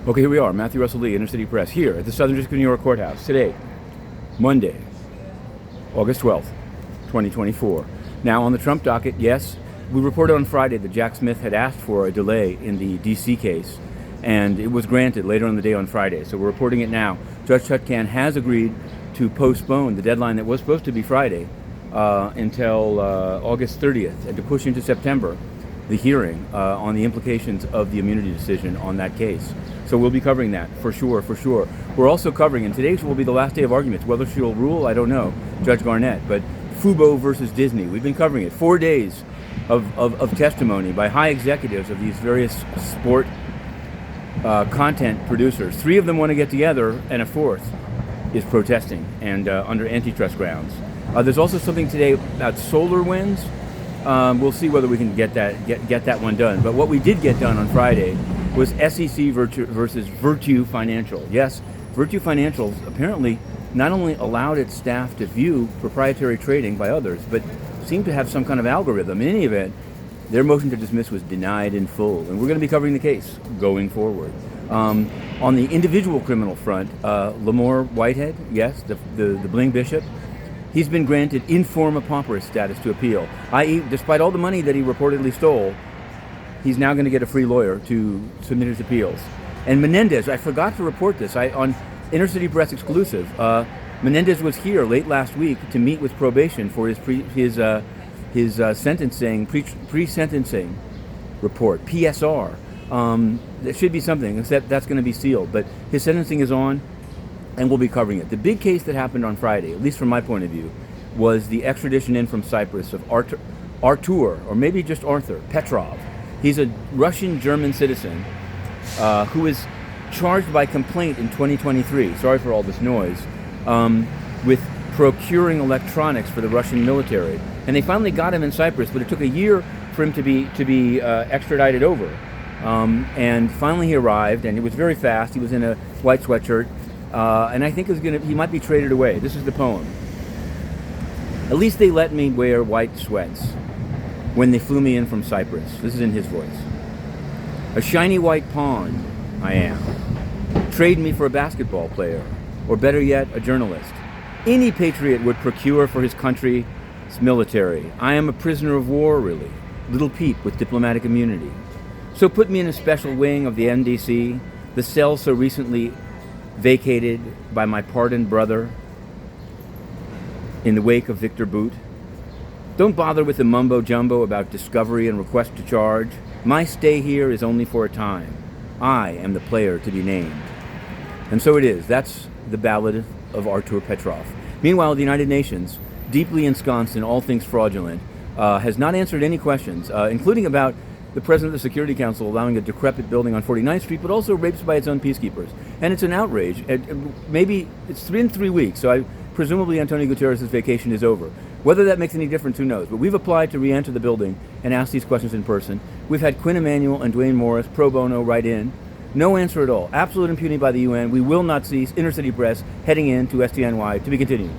Okay, here we are, Matthew Russell Lee, Inner City Press, here at the Southern District of New York Courthouse today, Monday, August 12th, 2024. Now, on the Trump docket, yes, we reported on Friday that Jack Smith had asked for a delay in the D.C. case, and it was granted later in the day on Friday. So we're reporting it now. Judge Chutkan has agreed to postpone the deadline that was supposed to be Friday until August 30th, and to push into September the hearing on the implications of the immunity decision on that case. So we'll be covering that for sure, for sure. We're also covering, and today's will be the last day of arguments. Whether she'll rule, I don't know, Judge Garnett, but Fubo versus Disney. We've been covering it. 4 days of testimony by high executives of these various sport content producers. 3 of them want to get together, and a 4th is protesting and under antitrust grounds. There's also something today about SolarWinds. We'll see whether we can get that one done. But what we did get done on Friday was SEC versus Virtu Financial. Yes, Virtu Financial apparently not only allowed its staff to view proprietary trading by others, but seemed to have some kind of algorithm. In any event, their motion to dismiss was denied in full, and we're going to be covering the case going forward. On the individual criminal front, Lamar Whitehead, yes, the Bling Bishop, he's been granted in forma pauperis status to appeal, i.e., despite all the money that he reportedly stole, he's now going to get a free lawyer to submit his appeals. And Menendez, I forgot to report this on Inner City Press exclusive. Menendez was here late last week to meet with probation for his sentencing, pre-sentencing report, PSR. There should be something, except that's going to be sealed. But his sentencing is on, and we'll be covering it. The big case that happened on Friday, at least from my point of view, was the extradition in from Cyprus of Arthur, or maybe just Arthur Petrov. He's a Russian-German citizen who is charged by complaint in 2023, sorry for all this noise, with procuring electronics for the Russian military. And they finally got him in Cyprus, but it took a year for him to be extradited over. And finally he arrived, and it was very fast. He was in a white sweatshirt, and I think he might be traded away. This is the poem. At least they let me wear white sweats when they flew me in from Cyprus. This is in his voice. A shiny white pawn, I am. Trade me for a basketball player, or better yet, a journalist. Any patriot would procure for his country's military. I am a prisoner of war, really. Little peep with diplomatic immunity. So put me in a special wing of the NDC, the cell so recently vacated by my pardoned brother in the wake of Victor Boot. Don't bother with the mumbo-jumbo about discovery and request to charge. My stay here is only for a time. I am the player to be named. And so it is. That's the Ballad of Arthur Petrov. Meanwhile, the United Nations, deeply ensconced in all things fraudulent, has not answered any questions, including about the President of the Security Council allowing a decrepit building on 49th Street, but also rapes by its own peacekeepers. And it's an outrage. Maybe it's in 3 weeks, so presumably Antonio Guterres' vacation is over. Whether that makes any difference, who knows? But we've applied to re-enter the building and ask these questions in person. We've had Quinn Emanuel and Dwayne Morris pro bono write in. No answer at all. Absolute impunity by the UN. We will not cease. Inner City Press heading in to SDNY to be continued.